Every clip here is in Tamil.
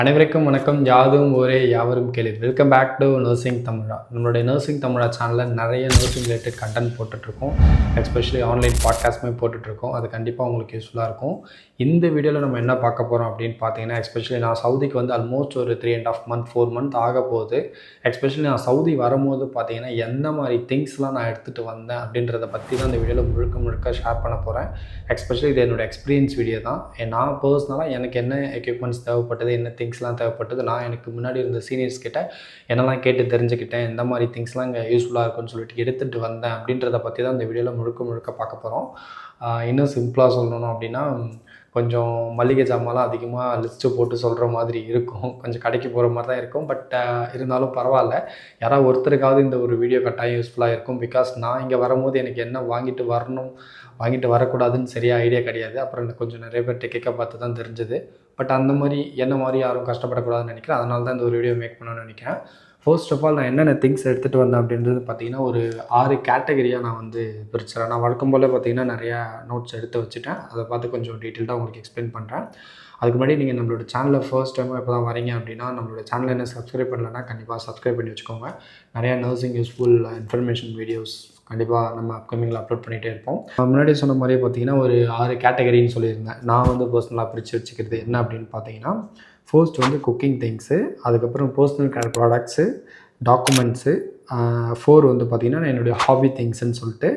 அனைவருக்கும் வணக்கம். யாதும் ஊரே யாவரும் கேளீர். வெல்கம் பேக் டு நர்சிங் தமிழா. நம்மளுடைய நர்சிங் தமிழா சேனலில் நிறைய நர்சிங் ரிலேட்டட் கண்டென்ட் போட்டுட்ருக்கோம். எஸ்பெஷலி ஆன்லைன் பாட்காஸ்ட்டுமே போட்டுட்ருக்கோம். அது கண்டிப்பாக உங்களுக்கு யூஸ்ஃபுல்லாக இருக்கும். இந்த வீடியோவில் நம்ம என்ன பார்க்க போகிறோம் அப்படின்னு பார்த்தீங்கன்னா, எஸ்பெஷலி நான் சவுதிக்கு வந்து ஆல்மோஸ்ட் ஒரு 3.5 மந்த் 4 மந்த் ஆக போகுது. எஸ்பெஷலி நான் சவுதி வரும்போது பார்த்தீங்கன்னா எந்த மாதிரி திங்ஸ்லாம் நான் எடுத்துகிட்டு வந்தேன் அப்படின்றத பற்றி தான் இந்த வீடியோவில் முழுக்க ஷேர் பண்ண போகிறேன். எஸ்பெஷலி இது என்னோடய எக்ஸ்பீரியன்ஸ் வீடியோ தான். நான் பர்சனலாக எனக்கு என்ன எக்யூப்மெண்ட்ஸ் தேவைப்பட்டது, என்ன திங்ஸ்லாம் தேவைப்பட்டது, நான் எனக்கு முன்னாடி இருந்த சீனியர்ஸ் கிட்ட என்னெல்லாம் கேட்டு தெரிஞ்சுக்கிட்டேன், எந்த மாதிரி திங்ஸ்லாம் இங்கே யூஸ்ஃபுல்லாக இருக்குன்னு சொல்லிட்டு எடுத்துகிட்டு வந்தேன் அப்படின்றத பற்றி தான் இந்த வீடியோவில் முழுக்க பார்க்க போகிறோம். இன்னும் சிம்பிளாக சொல்லணும் அப்படின்னா, கொஞ்சம் மளிகை ஜாமான்லாம் அதிகமாக லிஸ்ட்டு போட்டு சொல்கிற மாதிரி இருக்கும். கொஞ்சம் கடைக்கு போகிற மாதிரி தான் இருக்கும். பட் இருந்தாலும் பரவாயில்ல. யாராவது ஒருத்தருக்காவது இந்த ஒரு வீடியோ கட்டாயம் யூஸ்ஃபுல்லாக இருக்கும். பிகாஸ் நான் இங்கே வரும்போது எனக்கு என்ன வாங்கிட்டு வரணும், வாங்கிட்டு வரக்கூடாதுன்னு சரியாக ஐடியா கிடையாது. அப்புறம் எனக்கு கொஞ்சம் நிறைய பேர்கிட்ட கேட்க பார்த்து தான் தெரிஞ்சது. பட் அந்த மாதிரி என்ன மாதிரி யாரும் கஷ்டப்படக்கூடாதுன்னு நினைக்கிறேன். அதனால தான் இந்த ஒரு வீடியோ மேக் பண்ணணும்னு நினைக்கிறேன். ஃபர்ஸ்ட் ஆஃப் ஆல் நான் என்னென்ன திங்ஸ் எடுத்துகிட்டு வந்தேன் அப்படின்றது பார்த்தீங்கன்னா, ஒரு 6 கேட்டகரியாக நான் வந்து பிரிச்சுறேன். நான் வழக்கம் போல் பார்த்தீங்கன்னா நிறையா நோட்ஸ் எடுத்து வச்சுட்டேன். அதை பார்த்து கொஞ்சம் டீட்டெயில்டாக உங்களுக்கு எக்ஸ்பிளைன் பண்ணுறேன். அதுக்கு முன்னாடி நீங்கள் நம்மளோட சேனலில் ஃபர்ஸ்ட் டைமாக இப்போ தான் வரீங்க அப்படின்னா, நம்மளோட சேனலை என்ன சப்ஸ்கிரைப் பண்ணலைன்னா கண்டிப்பாக சப்ஸ்கிரைப் பண்ணி வச்சுக்கோங்க. நிறையா நர்சிங் யூஸ்ஃபுல் இன்ஃபர்மேஷன் வீடியோஸ் கண்டிப்பாக நம்ம அப்கமிங்கில் அப்லோட் பண்ணிகிட்டே இருப்போம். முன்னாடி சொன்ன மாதிரியே பார்த்தீங்கன்னா ஒரு 6 கேட்டகரின்னு சொல்லியிருந்தேன். நான் வந்து பர்சனலாக பிரித்து வச்சுக்கிறது என்ன அப்படின்னு பார்த்தீங்கன்னா, ஃபர்ஸ்ட் வந்து குக்கிங் திங்ஸு, அதுக்கப்புறம் பர்சனல் கேர் ப்ராடக்ட்ஸு, டாக்குமெண்ட்ஸு, 4 வந்து பார்த்திங்கன்னா என்னுடைய ஹாபி திங்ஸ்ன்னு சொல்லிட்டு,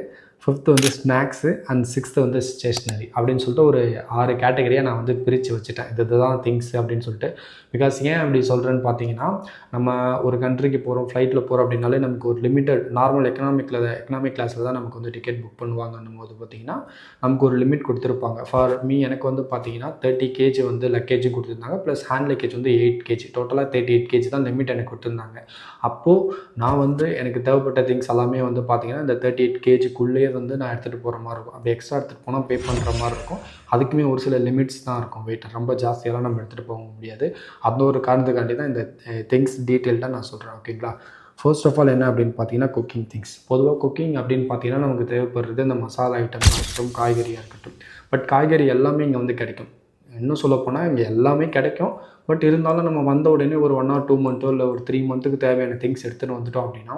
5th வந்து ஸ்நாக்ஸு அண்ட் 6th வந்து ஸ்டேஷ்னரி அப்படின்னு சொல்லிட்டு ஒரு 6 கேட்டகரியாக நான் வந்து பிரித்து வச்சுட்டேன். இதுதான் திங்ஸ் அப்படின்னு சொல்லிட்டு. பிகாஸ் ஏன் அப்படி சொல்கிறேன்னு பார்த்தீங்கன்னா, நம்ம ஒரு கண்ட்ரிக்கு போகிறோம், ஃப்ளைட்டில் போகிறோம் அப்படின்னாலே நமக்கு ஒரு லிமிட்டட் நார்மல் எக்கனாமிக் கிளாஸில் தான் நமக்கு வந்து டிக்கெட் புக் பண்ணுவாங்கன்னும் போது பார்த்திங்கன்னா நமக்கு ஒரு லிமிட் கொடுத்துருப்பாங்க. ஃபார் மீ எனக்கு வந்து பார்த்திங்கன்னா 30 kg வந்து லக்கேஜும் கொடுத்துருந்தாங்க. ப்ளஸ் ஹேண்ட் லக்கேஜ் வந்து 8 kg, டோட்டலாக 38 kg தான் லிமிட் எனக்கு கொடுத்துருந்தாங்க. அப்போது நான் வந்து எனக்கு தேவைப்பட்ட திங்ஸ் எல்லாமே வந்து பார்த்திங்கன்னா இந்த 38 kgக்குள்ளேயே வந்து நான் எடுத்துகிட்டு போகிற மாதிரி இருக்கும். அப்படி எக்ஸ்ட்ரா எடுத்துகிட்டு போனால் பே பண்ணுற மாதிரி இருக்கும். அதுக்குமே ஒரு சில லிமிட்ஸ் தான் இருக்கும். வெயிட் ரொம்ப ஜாஸ்தியெல்லாம் நம்ம எடுத்துகிட்டு போக முடியாது. அந்த ஒரு காரணத்துக்காண்டி தான் இந்த திங்ஸ் டீட்டெயில்டாக நான் சொல்கிறேன். ஓகேங்களா? ஃபர்ஸ்ட் ஆஃப் ஆல் என்ன அப்படின்னு பார்த்தீங்கன்னா குக்கிங் திங்ஸ். பொதுவாக குக்கிங் அப்படின்னு பார்த்தீங்கன்னா நமக்கு தேவைப்படுறது இந்த மசாலா ஐட்டம்ஸாக இருக்கட்டும், காய்கறியாக இருக்கட்டும். பட் காய்கறி எல்லாமே இங்கே வந்து கிடைக்கும். இன்னும் சொல்லப்போனால் இங்கே எல்லாமே கிடைக்கும். பட் இருந்தாலும் நம்ம வந்த உடனே ஒரு 1 or 2 மந்த்தோ இல்லை ஒரு 3 மந்த்துக்கு தேவையான திங்ஸ் எடுத்துகிட்டு வந்துட்டோம் அப்படின்னா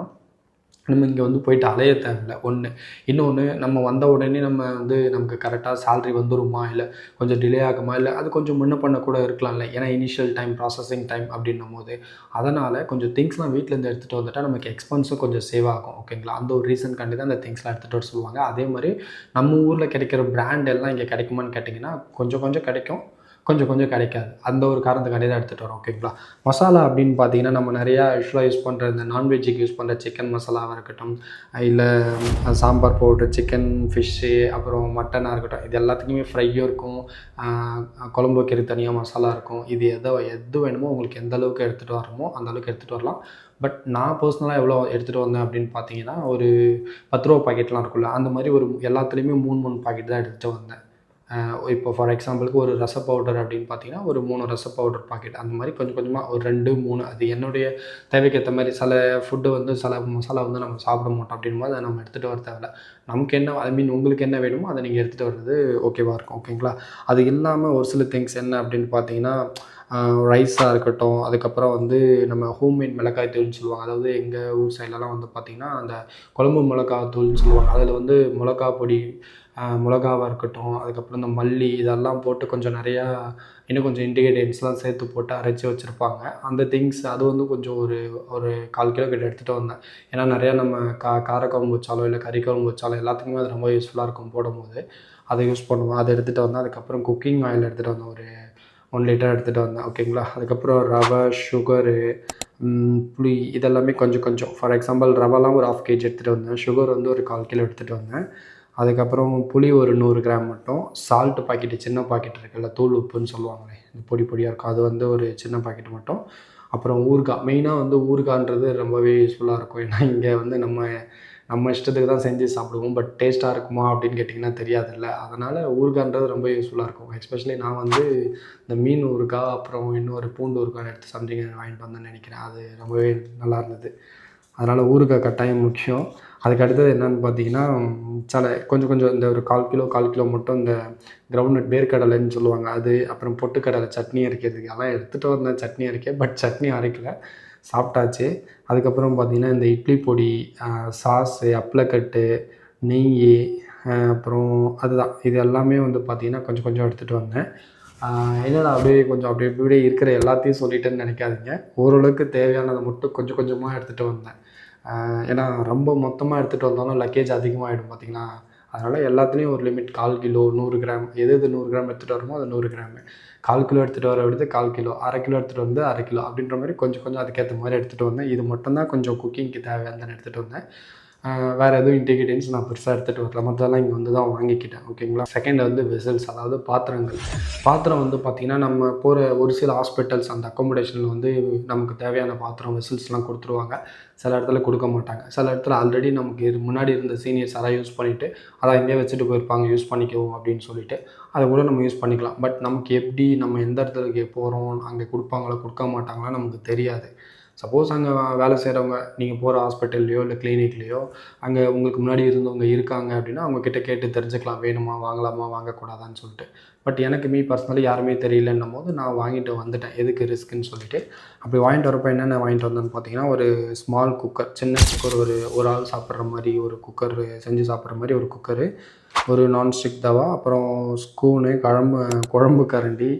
நம்ம இங்கே வந்து போயிட்டு அலைய தேவையில்ல ஒன்று. இன்னொன்று, நம்ம வந்த உடனே நம்ம வந்து நமக்கு கரெக்டாக சேலரி வந்துருமா, இல்லை கொஞ்சம் டிலே ஆகுமா, இல்லை அது கொஞ்சம் முன்ன பண்ண கூட இருக்கலாம்ல. ஏன்னா இனிஷியல் டைம், ப்ராசஸிங் டைம் அப்படின்னும் போது அதனால் கொஞ்சம் திங்ஸ்லாம் வீட்டிலேருந்து எடுத்துகிட்டு வந்துட்டால் நமக்கு எக்ஸ்பென்ஸும் கொஞ்சம் சேவ் ஆகும். ஓகேங்களா? அந்த ஒரு ரீசன்காண்டி தான் அந்த திங்ஸ்லாம் எடுத்துகிட்டு வர சொல்லுவாங்க. அதே மாதிரி நம்ம ஊரில் கிடைக்கிற பிராண்ட் எல்லாம் இங்கே கிடைக்குமான்னு கேட்டிங்கன்னா கொஞ்சம் கிடைக்கும், கொஞ்சம் கிடைக்காது. அந்த ஒரு காரணத்துக்காண்டி தான் எடுத்துகிட்டு வரோம். ஓகேங்களா? மசாலா அப்படின்னு பார்த்தீங்கன்னா நம்ம நிறையா யூஸ்வலாக யூஸ் பண்ணுற இந்த நான்வெஜ்ஜுக்கு யூஸ் பண்ணுற சிக்கன் மசாலாவாக இருக்கட்டும், இல்லை சாம்பார் பவுட்ரு, சிக்கன், ஃபிஷ்ஷு, அப்புறம் மட்டனாக இருக்கட்டும், இது எல்லாத்துக்குமே ஃப்ரையும் இருக்கும், குழம்பு வைக்கிறது தனியாக மசாலா இருக்கும். இது எது வேணுமோ உங்களுக்கு எந்த அளவுக்கு எடுத்துகிட்டு வரணுமோ அந்த அளவுக்கு எடுத்துகிட்டு வரலாம். பட் நான் பர்சனலாக எவ்வளோ எடுத்துகிட்டு வந்தேன் அப்படின்னு பார்த்தீங்கன்னா, ஒரு 10 ரூபா பாக்கெட்லாம் இருக்குல்ல, அந்த மாதிரி ஒரு எல்லாத்துலேயுமே 3 பாக்கெட் தான் எடுத்துகிட்டு வந்தேன். இப்போ ஃபார் எக்ஸாம்பிளுக்கு ஒரு ரச பவுடர் அப்படின்னு பார்த்தீங்கன்னா ஒரு 3 ரச பவுடர் பாக்கெட், அந்த மாதிரி கொஞ்சமாக ஒரு 2, 3 அது என்னுடைய தேவைக்கு ஏற்ற மாதிரி. சில ஃபுட்டு வந்து சில மசாலா வந்து நம்ம சாப்பிட மாட்டோம் அப்படின்போது அதை நம்ம எடுத்துகிட்டு வர தேவையில்ல. நமக்கு என்ன உங்களுக்கு என்ன வேணுமோ அதை நீங்கள் எடுத்துகிட்டு வர்றது ஓகேவாக இருக்கும். ஓகேங்களா? அது இல்லாமல் ஒரு சில திங்ஸ் என்ன அப்படின்னு பார்த்தீங்கன்னா, ரைஸாக இருக்கட்டும், அதுக்கப்புறம் வந்து நம்ம ஹோம்மேட் மிளகாய் தூள்னு சொல்லுவாங்க. அதாவது எங்கள் ஊர் சைட்லலாம் வந்து பார்த்திங்கன்னா அந்த குழம்பு மிளகாய் தூள்னு சொல்லுவாங்க. அதில் வந்து மிளகா பொடி, மிளகாவாக இருக்கட்டும், அதுக்கப்புறம் இந்த மல்லி இதெல்லாம் போட்டு கொஞ்சம் நிறையா இன்னும் கொஞ்சம் இன்க்ரீடியன்ட்ஸ்லாம் சேர்த்து போட்டு அரைச்சி வச்சுருப்பாங்க. அந்த திங்ஸ் அது வந்து கொஞ்சம் ஒரு 1/4 கிலோ கிட்ட எடுத்துகிட்டு வந்தேன். ஏன்னா நிறையா நம்ம காரக்குழம்பு வச்சாலோ இல்லை கறி குழம்பு வச்சாலோ எல்லாத்துக்குமே அது ரொம்ப யூஸ்ஃபுல்லாக இருக்கும் போடும்போது. அதை யூஸ் பண்ணுவோம். அதை எடுத்துகிட்டு வந்தேன். அதுக்கப்புறம் குக்கிங் ஆயில் எடுத்துகிட்டு வந்தேன். ஒரு 1 லிட்டர் எடுத்துகிட்டு வந்தேன். ஓகேங்களா? அதுக்கப்புறம் ரவை, சுகரு, புளி இதெல்லாமே கொஞ்சம். ஃபார் எக்ஸாம்பிள் ரவைலாம் ஒரு 1/2 kg எடுத்துகிட்டு வந்தேன். சுகர் வந்து ஒரு 1/4 கிலோ எடுத்துகிட்டு வந்தேன். அதுக்கப்புறம் புளி ஒரு 100 கிராம் மட்டும். சால்ட்டு பாக்கெட்டு சின்ன பாக்கெட் இருக்குல்ல, தூள் உப்புன்னு சொல்லுவாங்களே, இந்த பொடியாக இருக்கும், அது வந்து ஒரு சின்ன பாக்கெட் மட்டும். அப்புறம் ஊறுகாய், மெயினாக வந்து ஊறுகான்றது ரொம்பவே யூஸ்ஃபுல்லாக இருக்கும். ஏன்னா இங்கே வந்து நம்ம இஷ்டத்துக்கு தான் செஞ்சு சாப்பிடுவோம். பட் டேஸ்ட்டாக இருக்குமா அப்படின்னு கேட்டிங்கன்னா தெரியாதுல்ல. அதனால் ஊறுகான்றது ரொம்ப யூஸ்ஃபுல்லாக இருக்கும். எஸ்பெஷலி நான் வந்து இந்த மீன் ஊறுகாய், அப்புறம் இன்னொரு பூண்டு ஊறுகாய் எடுத்து சம்திங் வாங்கிட்டு வந்தேன்னு நினைக்கிறேன். அது ரொம்பவே நல்லா இருந்தது. அதனால் ஊறுகாய் கட்டாயம் முக்கியம். அதுக்கு அடுத்தது என்னென்னு பார்த்தீங்கன்னா, கொஞ்சம் கொஞ்சம் இந்த ஒரு 1/4 கிலோ மட்டும் இந்த கிரவுண்ட்நட் வேர்க்கடலைன்னு சொல்லுவாங்க அது, அப்புறம் பொட்டுக்கடலை சட்னி அரைக்கிறதுக்கு அதெல்லாம் எடுத்துகிட்டு வந்தேன் சட்னி அரைக்க. பட் சட்னி அரைக்கல, சாப்பிட்டாச்சு. அதுக்கப்புறம் பார்த்தீங்கன்னா இந்த இட்லி பொடி, சாஸு, அப்பளக்கட்டு, நெய், அப்புறம் அதுதான் இது எல்லாமே வந்து பார்த்திங்கன்னா கொஞ்சம் கொஞ்சம் எடுத்துகிட்டு வந்தேன். என்னடா அப்படியே கொஞ்சம் அப்படியே இருக்கிற எல்லாத்தையும் சொல்லிட்டேன்னு நினைக்காதீங்க. ஓரளவுக்கு தேவையானதை மட்டும் கொஞ்சம் கொஞ்சமாக எடுத்துகிட்டு வந்தேன். ஏன்னா ரொம்ப மொத்தமாக எடுத்துகிட்டு வந்தாலும் லக்கேஜ் அதிகமாகிடும் பார்த்திங்களா. அதனால் எல்லாத்துலேயும் ஒரு லிமிட் 1/4 கிலோ, 100 கிராம், எது 100 கிராம் எடுத்துகிட்டு வரமோ அது 100 கிராமு, 1/4 கிலோ எடுத்துகிட்டு வர விடுத்து 1/4 கிலோ, 1/2 கிலோ எடுத்துகிட்டு வந்து 1/2 கிலோ அப்படின்ற மாதிரி கொஞ்சம் கொஞ்சம் அதுக்கேற்ற மாதிரி எடுத்துகிட்டு வந்தேன். இது மட்டும் தான் கொஞ்சம் குக்கிங்க்கு தேவையானதுன்னு எடுத்துகிட்டு வந்தேன். வேறு எதுவும் இன்டிகிரியன்ஸ் நான் பெருசாக எடுத்துகிட்டு வரல, மற்றதெல்லாம் இங்கே வந்து தான் வாங்கிக்கிட்டேன். ஓகேங்களா. செகண்ட் வந்து வெசல்ஸ், அதாவது பாத்திரங்கள். பாத்திரம் வந்து பார்த்திங்கன்னா நம்ம போகிற ஒரு சில ஹாஸ்பிட்டல்ஸ் அந்த அக்காமடேஷனில் வந்து நமக்கு தேவையான பாத்திரம் வெசல்ஸ்லாம் கொடுத்துருவாங்க. சில இடத்துல கொடுக்க மாட்டாங்க. சில இடத்துல ஆல்ரெடி நமக்கு முன்னாடி இருந்த சீனியர்ஸ் யாராவது யூஸ் பண்ணிவிட்டு அதை இங்கேயே வச்சுட்டு போயிருப்பாங்க, யூஸ் பண்ணிக்கவும் அப்படின்னு சொல்லிட்டு அதை கூட நம்ம யூஸ் பண்ணிக்கலாம். பட் நமக்கு எப்படி நம்ம எந்த இடத்துக்கு போகிறோம், அங்கே கொடுப்பாங்களா கொடுக்க மாட்டாங்களா நமக்கு தெரியாது. சப்போஸ் அங்கே வேலை செய்கிறவங்க, நீங்கள் போகிற ஹாஸ்பிட்டல்லையோ இல்லை கிளினிக்லேயோ அங்கே உங்களுக்கு முன்னாடி இருந்தவங்க இருக்காங்க அப்படின்னா அவங்கக்கிட்ட கேட்டு தெரிஞ்சுக்கலாம், வேணுமா வாங்கலாமா வாங்கக்கூடாதான்னு சொல்லிட்டு. பட் எனக்கு பர்சனலி யாருமே தெரியலன்னும் போது நான் வாங்கிட்டு வந்துட்டேன், எதுக்கு ரிஸ்க்குன்னு சொல்லிட்டு. அப்படி வாங்கிட்டு வரப்போ என்னென்ன வாங்கிட்டு வந்தேன்னு பார்த்தீங்கன்னா, ஒரு ஸ்மால் குக்கர், சின்ன குக்கர், ஒரு ஆள் சாப்பிட்ற மாதிரி ஒரு குக்கர், செஞ்சு சாப்பிட்ற மாதிரி ஒரு குக்கரு, ஒரு நான்ஸ்டிக் தவா, அப்புறம் ஸ்பூனு, குழம்பு கரண்டி,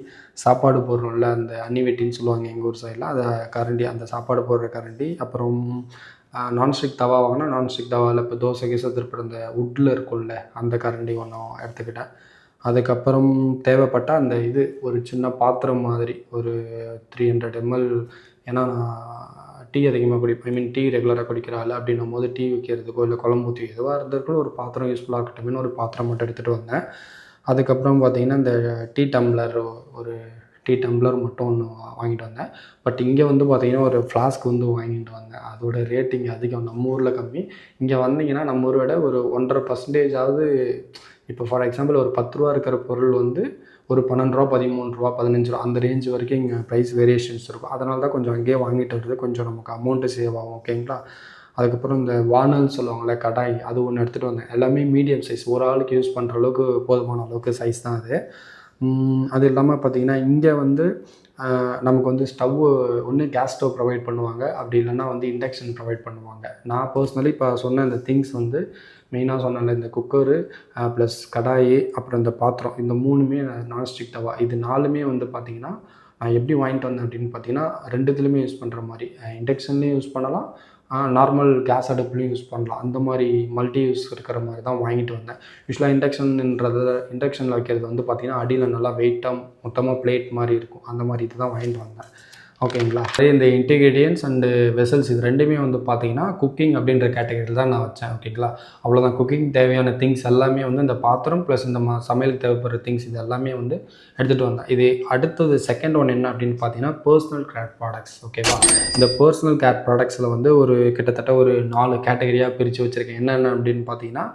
சாப்பாடு போடுறோம்ல அந்த அன்னிவெட்டின்னு சொல்லுவாங்க எங்கள் ஊர் சைடில், அதை கரண்டி, அந்த சாப்பாடு போடுற கரண்டி, அப்புறம் நான்ஸ்டிக் தவா வாங்கினா நான்ஸ்டிக் தவாவில் இப்போ தோசை கீசை திருப்புற அந்த வுட்டில் இருக்கும்ல அந்த கரண்டி ஒன்றும் எடுத்துக்கிட்டேன். அதுக்கப்புறம் தேவைப்பட்ட அந்த இது ஒரு சின்ன பாத்திரம் மாதிரி ஒரு 300 ml. ஏன்னா நான் டீ அதிகமாக குடிப்பேன், டீ ரெகுலராக குடிக்கிற ஆள் அப்படின்னும் போது டீ வைக்கிறதுக்கோ இல்லை குழம்பு ஊற்றி எதுவாக இருந்திருக்கும் ஒரு பாத்திரம் யூஸ்ஃபுல்லாக இருக்கட்டும்னு ஒரு பாத்திரம் மட்டும் எடுத்துகிட்டு வந்தேன். அதுக்கப்புறம் பார்த்திங்கன்னா இந்த ஒரு டீ டம்ளர் மட்டும் ஒன்று வாங்கிட்டு வந்தேன். பட் இங்கே வந்து பார்த்திங்கன்னா ஒரு ஃப்ளாஸ்க் வந்து வாங்கிட்டு வந்தேன். அதோட ரேட்டிங் அதிகம், நம்ம ஊரில் கம்மி. இங்கே வந்தீங்கன்னா நம்ம ஊரை விட ஒரு 1.5% இப்போ ஃபார் எக்ஸாம்பிள் ஒரு 10 ரூபா இருக்கிற பொருள் வந்து ஒரு 12 ரூபா, 13 ரூபா, 15 ரூபா அந்த ரேஞ்ச் வரைக்கும் இங்கே ப்ரைஸ் வேரியேஷன்ஸ் இருக்கும். அதனால தான் கொஞ்சம் அங்கேயே வாங்கிட்டு வருது, கொஞ்சம் நமக்கு அமௌண்ட்டு சேவ் ஆகும். ஓகேங்களா. அதுக்கப்புறம் இந்த வானல்னு சொல்லுவாங்கள்ல, கடாய், அது ஒன்று எடுத்துகிட்டு வந்தேன். எல்லாமே மீடியம் சைஸ், ஒரு ஆளுக்கு யூஸ் பண்ணுற அளவுக்கு போதுமான அளவுக்கு சைஸ் தான் அது. அது இல்லாமல் பார்த்திங்கன்னா இங்கே வந்து நமக்கு வந்து ஸ்டவ்வு ஒன்று கேஸ் ஸ்டவ் ப்ரொவைட் பண்ணுவாங்க, அப்படி இல்லைன்னா வந்து இண்டக்ஷன் ப்ரொவைட் பண்ணுவாங்க. நான் பர்சனலி இப்போ சொன்ன இந்த திங்ஸ் வந்து மெயினாக சொன்னேன்ல, இந்த குக்கரு ப்ளஸ் கடாயி, அப்புறம் இந்த பாத்திரம், இந்த 3மே நான்ஸ்டிக் தவா, இது 4மே வந்து பார்த்திங்கன்னா நான் எப்படி வாங்கிட்டு வந்தேன் அப்படின்னு பார்த்தீங்கன்னா 2த்துலேயுமே யூஸ் பண்ணுற மாதிரி, இண்டக்ஷன்லேயும் யூஸ் பண்ணலாம், நார்மல் கேஸ் அடுப்புலையும் யூஸ் பண்ணலாம். அந்த மாதிரி மல்டி யூஸ் இருக்கிற மாதிரி தான் வாங்கிட்டு வந்தேன். யூஸ்வலாக இண்டக்ஷனில் வைக்கிறது வந்து பார்த்திங்கன்னா அடியில் நல்லா வெயிட்டாக மொத்தமாக பிளேட் மாதிரி இருக்கும், அந்த மாதிரி இது தான் வாங்கிட்டு வந்தேன். ஓகேங்களா. அதே இந்த இன்டிகிரியன்ஸ் அண்டு வெசல்ஸ் இது ரெண்டுமே வந்து பார்த்திங்கன்னா குக்கிங் அப்படின்ற கேட்டகரியில் தான் நான் வச்சேன். ஓகேங்களா. அவ்வளோதான். குக்கிங் தேவையான திங்ஸ் எல்லாமே வந்து இந்த பாத்திரம் ப்ளஸ் இந்த சமையலுக்கு தேவைப்படுற திங்ஸ் இது எல்லாமே வந்து எடுத்துகிட்டு வந்தேன். இது அடுத்தது செகண்ட் ஒன் என்ன அப்படின்னு பார்த்தீங்கன்னா பர்சனல் கேர் ப்ராடக்ட்ஸ். ஓகேவா. இந்த பர்சனல் கேர் ப்ராடக்ட்ஸில் வந்து கிட்டத்தட்ட ஒரு 4 கேட்டகரியாக பிரித்து வச்சுருக்கேன். என்னென்ன அப்படின்னு பார்த்தீங்கன்னா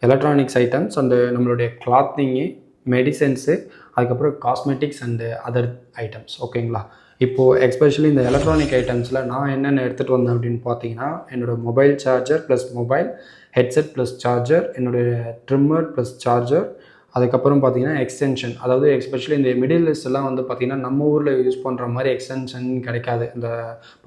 எலக்ட்ரானிக்ஸ் ஐட்டம்ஸ் அண்டு நம்மளுடைய கிளாத்திங்கு, மெடிசன்ஸு, அதுக்கப்புறம் காஸ்மெட்டிக்ஸ் அண்டு அதர் ஐட்டம்ஸ். ஓகேங்களா. இப்போது எஸ்பெஷலி இந்த எலக்ட்ரானிக் ஐட்டம்ஸில் நான் என்னென்ன எடுத்துகிட்டு வந்தேன் அப்படின்னு பார்த்தீங்கன்னா என்னோடய mobile charger plus mobile headset plus charger, என்னுடைய ட்ரிம்மர் ப்ளஸ் சார்ஜர், அதுக்கப்புறம் பார்த்தீங்கன்னா எக்ஸ்டென்ஷன். அதாவது எஸ்பெஷலி இந்த மிடில் ஈஸ்ட்லாம் வந்து பார்த்திங்கன்னா நம்ம ஊரில் யூஸ் பண்ணுற மாதிரி எக்ஸ்டென்ஷன் கிடைக்காது. இந்த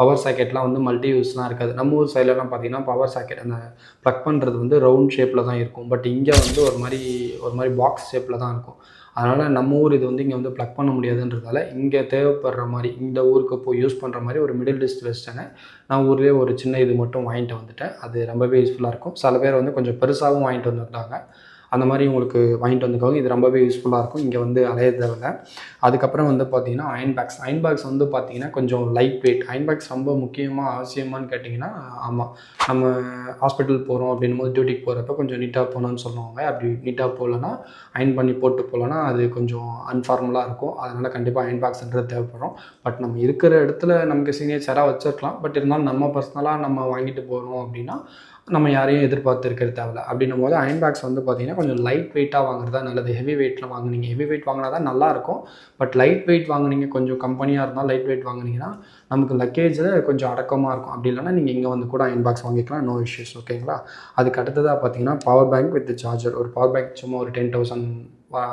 பவர் சாக்கெட்லாம் வந்து மல்டி யூஸ்லாம் இருக்காது. நம்ம ஊர் சைட்லலாம் பார்த்திங்கன்னா பவர் சாக்கெட் அந்த ப்ளக் பண்ணுறது வந்து ரவுண்ட் ஷேப்பில் தான் இருக்கும். பட் இங்கே வந்து ஒரு மாதிரி பாக்ஸ் ஷேப்பில் தான் இருக்கும். அதனால் நம்ம ஊர் இது வந்து இங்கே வந்து ப்ளக் பண்ண முடியாதுன்றதால இங்கே தேவைப்படுற மாதிரி இந்த ஊருக்கு போய் யூஸ் பண்ணுற மாதிரி ஒரு மிடில் ஈஸ்ட் வெஸ்டர்னை நான் ஊர்லேயே ஒரு சின்ன இது மட்டும் வாங்கிட்டு வந்துட்டேன். அது ரொம்பவே யூஸ்ஃபுல்லாக இருக்கும். சில பேர் வந்து கொஞ்சம் பெருசாகவும் வாங்கிட்டு வந்திருந்தாங்க. அந்த மாதிரி உங்களுக்கு வாங்கிட்டு வந்துக்கோங்க. இது ரொம்பவே யூஸ்ஃபுல்லாக இருக்கும். இங்கே வந்து அலைய தேவையில்லை. அதுக்கப்புறம் வந்து பார்த்திங்கன்னா அயன் பேக்ஸ் வந்து பார்த்திங்கன்னா கொஞ்சம் லைட் வெயிட். அயன் பேக்ஸ் ரொம்ப முக்கியமாக அவசியமானு கேட்டிங்கன்னா ஆமாம். நம்ம ஹாஸ்பிட்டல் போகிறோம் அப்படின்னும் போது டியூட்டிக்கு போகிறப்ப கொஞ்சம் நீட்டாக போகணுன்னு சொல்லுவாங்க. அப்படி நீட்டாக போகலன்னா அயன் பண்ணி போட்டு போகலன்னா அது கொஞ்சம் அன்ஃபார்மலாக இருக்கும். அதனால் கண்டிப்பாக அயன் பேக்ஸ்ன்றது தேவைப்படும். பட் நம்ம இருக்கிற இடத்துல நமக்கு சீனியர்ஸ் யாராவது வச்சுருக்கலாம். பட் இருந்தாலும் நம்ம பர்சனலாக நம்ம வாங்கிட்டு போகிறோம் அப்படின்னா நம்ம யாரையும் எதிர்பார்த்து இருக்கிறது தேவையில்ல. அப்படின்னும் போது அயன் பாக்ஸ் வந்து பார்த்திங்கன்னா கொஞ்சம் லைட் வெயிட்டாக வாங்குறது தான் நல்லது. ஹெவி வெயிட்டில் வாங்குனீங்க, ஹெவி வெயிட் வாங்கினா தான் நல்லாயிருக்கும். பட் லைட் வெயிட் வாங்குனீங்க, கொஞ்சம் கம்பெனியாக இருந்தால் லைட் வெயிட் வாங்குனீங்கன்னா நமக்கு லக்கேஜில் கொஞ்சம் அடக்கமாக இருக்கும். அப்படி இல்லைனா நீங்கள் இங்கே வந்து கூட அயன் பாக்ஸ் வாங்கிக்கலாம், நோ இஷ்யூஸ். ஓகேங்களா? அதுக்கு அடுத்ததாக பார்த்தீங்கன்னா பவர் பேங்க் வித் சார்ஜர். ஒரு பவர் பேங்க் சும்மா ஒரு 10,000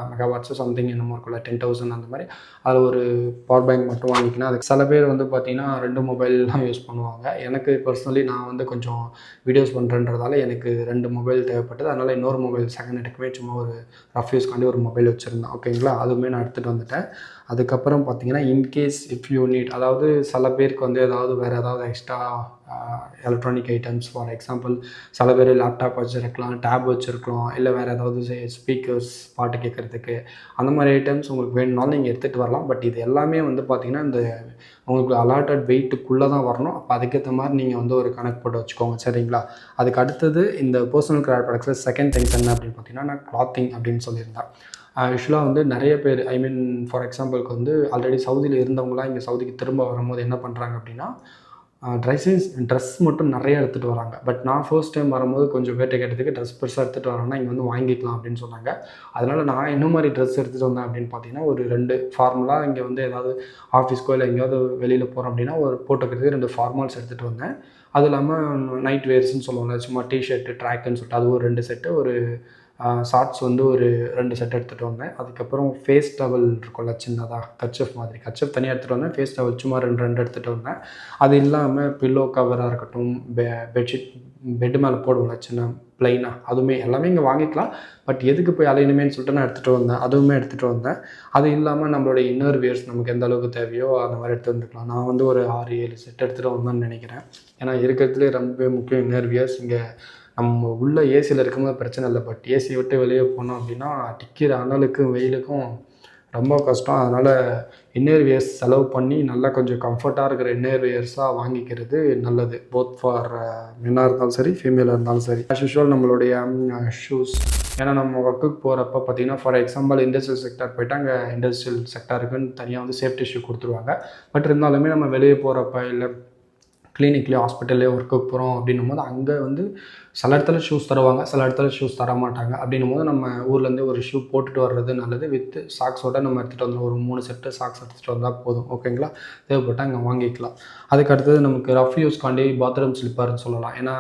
மெகாவாட்ஸு சம்திங் என்னமோ இருக்குல்ல, 10,000 அந்த மாதிரி அதில் ஒரு பவர் பேங்க் மட்டும் வாங்கிக்கினா. அதுக்கு சில பேர் வந்து பார்த்திங்கன்னா 2 மொபைல்லாம் யூஸ் பண்ணுவாங்க. எனக்கு பர்சனலி நான் வந்து கொஞ்சம் வீடியோஸ் பண்ணுறேன்றதால எனக்கு 2 மொபைல் தேவைப்பட்டது. அதனால் இன்னொரு மொபைல் செகண்ட் எடுக்கவே சும்மா ஒரு ரஃப் யூஸ்க்காண்டி ஒரு மொபைல் வச்சுருந்தேன். ஓகேங்களா? அதுவுமே நான் எடுத்துகிட்டு வந்துட்டேன். அதுக்கப்புறம் பார்த்திங்கன்னா இன்கேஸ் இஃப் யூ நீட், அதாவது சில பேருக்கு வந்து வேறு ஏதாவது extra electronic items, for example சில பேர் லேப்டாப் வச்சுருக்கலாம், டேப் வச்சுருக்கலாம், இல்லை வேறு ஏதாவது ஸ்பீக்கர்ஸ் பாட்டு கேட்குறதுக்கு, அந்த மாதிரி ஐட்டம்ஸ் உங்களுக்கு வேணும்னாலும் நீங்கள் எடுத்துகிட்டு வரலாம். பட் இது எல்லாமே வந்து பார்த்திங்கன்னா இந்த உங்களுக்கு அலாட்டட் வெயிட்டுக்குள்ளே தான் வரணும். அப்போ அதுக்கேற்ற மாதிரி நீங்கள் வந்து ஒரு கணக்கு போட்டு வச்சுக்கோங்க. சரிங்களா? அதுக்கு அடுத்தது இந்த பர்சனல் கேர் ப்ராடக்ட்ஸில் செகண்ட் திங்ஸ் என்ன அப்படின்னு பார்த்தீங்கன்னா, நான் கிளாத்திங் அப்படின்னு சொல்லியிருந்தேன். யூஸ்வலாக வந்து நிறைய பேர், ஐ மீன் ஃபார் எக்ஸாம்பிளுக்கு வந்து ஆல்ரெடி சவுதியில் இருந்தவங்களாம் இங்கே சவுதிக்கு திரும்ப வரும்போது என்ன பண்ணுறாங்க அப்படின்னா, ட்ரெஸ் மட்டும் நிறைய எடுத்துகிட்டு வராங்க. பட் நான் ஃபர்ஸ்ட் டைம் வரும்போது கொஞ்சம் பேர்ட்ட கேட்டதுக்கு ட்ரெஸ் பெருசாக எடுத்துகிட்டு வரேன்னா இங்கே வந்து வாங்கிக்கலாம் அப்படின்னு சொன்னாங்க. அதனால் நான் என்ன மாதிரி ட்ரெஸ் எடுத்துகிட்டு வந்தேன் அப்படின்னு பார்த்தீங்கன்னா, ஒரு 2 ஃபார்மலாக இங்கே வந்து ஏதாவது ஆஃபீஸ்க்கோ இல்லை எங்கேயாவது வெளியில் போகிறோம் அப்படின்னா ஒரு போட்டுக்கிறதுக்கு 2 ஃபார்மல்ஸ் எடுத்துகிட்டு வந்தேன். அது இல்லாமல் நைட் வேர்ஸ்ன்னு சொல்லுவாங்க, சும்மா டிஷர்ட்டு ட்ராக்குன்னு சொல்லிட்டு அது ஒரு 2 செட்டு, ஒரு ஷார்ட்ஸ் வந்து ஒரு 2 செட் எடுத்துகிட்டு வந்தேன். அதுக்கப்புறம் ஃபேஸ் டவல் இருக்கும்ல சின்னதாக கர்ச்சீஃப் மாதிரி, கர்ச்சீஃப் தனியாக எடுத்துகிட்டு வந்தேன். ஃபேஸ் டவல் சும்மா 2 எடுத்துகிட்டு வந்தேன். அது இல்லாமல் பில்லோ கவராக இருக்கட்டும், பெட்ஷீட் பெட்டு மேலே போடுவோம்ல சின்ன ப்ளைனாக, அதுவுமே எல்லாமே இங்கே வாங்கிக்கலாம். பட் எதுக்கு போய் அலையணுமேன்னு சொல்லிட்டு நான் எடுத்துகிட்டு வந்தேன். அதுவுமே எடுத்துகிட்டு வந்தேன். அது இல்லாமல் நம்மளுடைய இன்னர் வியர்ஸ் நமக்கு எந்த அளவுக்கு தேவையோ அந்த மாதிரி எடுத்து வந்துக்கலாம். நான் வந்து ஒரு 6-7 செட் எடுத்துகிட்டு வந்தேன்னு நினைக்கிறேன். ஏன்னா இருக்கிறதுலே ரொம்பவே முக்கியம் இன்னர் வியர்ஸ். இங்கே நம்ம உள்ள ஏசியில் இருக்கும்போது பிரச்சனை இல்லை. பட் ஏசியை விட்டு வெளியே போனோம் அப்படின்னா அடிக்கிற அனலுக்கும் வெயிலுக்கும் ரொம்ப கஷ்டம். அதனால் இன்னர் வியர்ஸ் செலவு பண்ணி நல்லா கொஞ்சம் கம்ஃபர்ட்டாக இருக்கிற இன்னர் வியர்ஸாக வாங்கிக்கிறது நல்லது. போத் ஃபார் மென்னாக இருந்தாலும் சரி, ஃபீமேலாக இருந்தாலும் சரி. ஆஸ் யூஷுவல் நம்மளுடைய ஷூஸ், ஏன்னா நம்ம ஒர்க்குக்கு போகிறப்ப பார்த்திங்கன்னா ஃபார் எக்ஸாம்பிள் இண்டஸ்ட்ரியல் செக்டார் போய்ட்டு அங்கே இண்டஸ்ட்ரியல் செக்டாருக்குன்னு தனியாக வந்து சேஃப்டி ஷூ கொடுத்துருவாங்க. பட் இருந்தாலுமே நம்ம வெளியே போகிறப்ப இல்லை கிளினிக்லேயோ ஹாஸ்பிட்டல்லையோ ஒர்க்குக்கு போகிறோம் அப்படின்னும் போது அங்கே வந்து சில இடத்துல ஷூஸ் தருவாங்க, சில இடத்துல ஷூஸ் தர மாட்டாங்க. அப்படின்னும் போது நம்ம ஊர்லேருந்து ஒரு ஷூ போட்டுட்டு வர்றது நல்லது. வித் சாக்ஸோட நம்ம எடுத்துகிட்டு வந்துடும். ஒரு 3 செட்டு சாக்ஸ் எடுத்துகிட்டு வந்தால் போதும். ஓகேங்களா? தேவைப்பட்டால் அங்கே வாங்கிக்கலாம். அதுக்கு அடுத்தது நமக்கு ரஃப் யூஸ்க்காண்டி பாத்ரூம் ஸ்லிப்பர்னு சொல்லலாம். ஏன்னா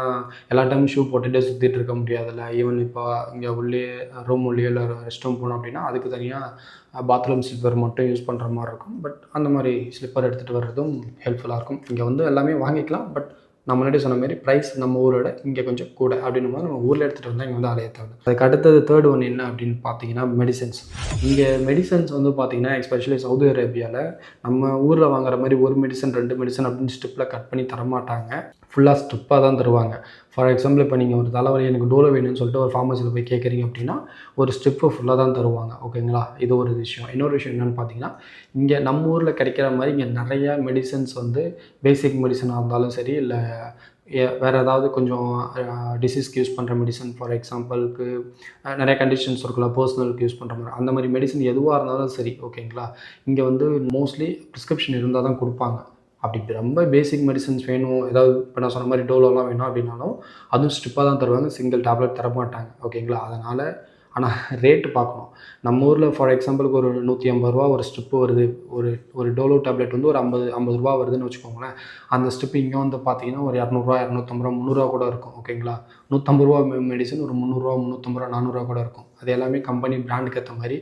எல்லா டைமும் ஷூ போட்டுகிட்டே சுற்றிட்டு இருக்க முடியாதுல்ல. ஈவன் இப்போ இங்கே உள்ளே ரூம் உள்ளே இல்லை ரெஸ்ட் ரூம் போனோம் அப்படின்னா அதுக்கு தனியாக பாத்ரூம் ஸ்லிப்பர் மட்டும் யூஸ் பண்ணுற மாதிரி இருக்கும். பட் அந்த மாதிரி ஸ்லிப்பர் எடுத்துகிட்டு வர்றதும் ஹெல்ப்ஃபுல்லாக இருக்கும். இங்கே வந்து எல்லாமே வாங்கிக்கலாம். பட் நான் முன்னாடி சொன்ன மாதிரி ப்ரைஸ் நம்ம ஊரோட இங்கே கொஞ்சம் கூட அப்படின்னும் போது நம்ம ஊரில் எடுத்துகிட்டு வந்தால் இங்கே வந்து அலைய தேவை. அதுக்கு அடுத்தது தேர்ட் ஒன் என்ன அப்படின்னு பார்த்தீங்கன்னா மெடிசன்ஸ். இங்கே மெடிசன்ஸ் வந்து பார்த்திங்கன்னா எஸ்பெஷலி சவுதி அரேபியாவில் நம்ம ஊரில் வாங்குற மாதிரி ஒரு மெடிசன் 2 மெடிசன் அப்படின்னு ஸ்ட்ரிப்பில் கட் பண்ணி தரமாட்டாங்க. ஃபுல்லாக ஸ்ட்ரிப்பாக தான் தருவாங்க. ஃபார் எக்ஸாம்பிள் இப்போ நீங்கள் ஒரு தலைவலி எனக்கு டோலோ வேணும்னு சொல்லிட்டு ஒரு ஃபார்மசியில் போய் கேட்குறீங்க அப்படின்னா ஒரு ஸ்ட்ரிப்பு ஃபுல்லாக தான் தருவாங்க. ஓகேங்களா? இது ஒரு விஷயம். இன்னொரு விஷயம் என்னென்னு பார்த்தீங்கன்னா, இங்கே நம்ம ஊரில் கிடைக்கிற மாதிரி இங்கே நிறையா மெடிசன்ஸ் வந்து பேசிக் மெடிசனாக இருந்தாலும் சரி, இல்லை வேறு ஏதாவது கொஞ்சம் டிசீஸ்க்கு யூஸ் பண்ணுற மெடிசன், ஃபார் எக்ஸாம்பிளுக்கு நிறைய கண்டிஷன்ஸ் இருக்குல்ல, பர்சனலுக்கு யூஸ் பண்ணுற மாதிரி, அந்த மாதிரி மெடிசன் எதுவாக இருந்தாலும் சரி. ஓகேங்களா? இங்கே வந்து மோஸ்ட்லி ப்ரிஸ்கிரிப்ஷன் இருந்தால் தான் கொடுப்பாங்க. அப்படி ரொம்ப பேசிக் மெடிசன்ஸ் வேணும், ஏதாவது இப்போ நான் சொன்ன மாதிரி டோலோலாம் வேணும் அப்படின்னாலும் அதுவும் ஸ்ட்ரிப்பாக தான் தருவாங்க, சிங்கிள் டேப்லெட் தரமாட்டாங்க. ஓகேங்களா? அதனால் ஆனால் ரேட்டு பார்க்கணும். நம்ம ஊரில் ஃபார் எக்ஸாம்பிளுக்கு ஒரு 150 ரூபா ஒரு ஸ்ட்ரிப்பு வருது, ஒரு டோலோ டேப்லெட் வந்து ஒரு 50 ரூபா வருதுன்னு வச்சுக்கோங்களேன். அந்த ஸ்ட்ரிப்பு இங்கே வந்து பார்த்தீங்கன்னா ஒரு 200 250 ரூபா 300 கூட இருக்கும். ஓகேங்களா? 150 ரூபா மெடிசன் ஒரு 300 350 400 கூட இருக்கும். அது எல்லாமே கம்பெனி பிராண்டுக்கு ஏற்ற மாதிரி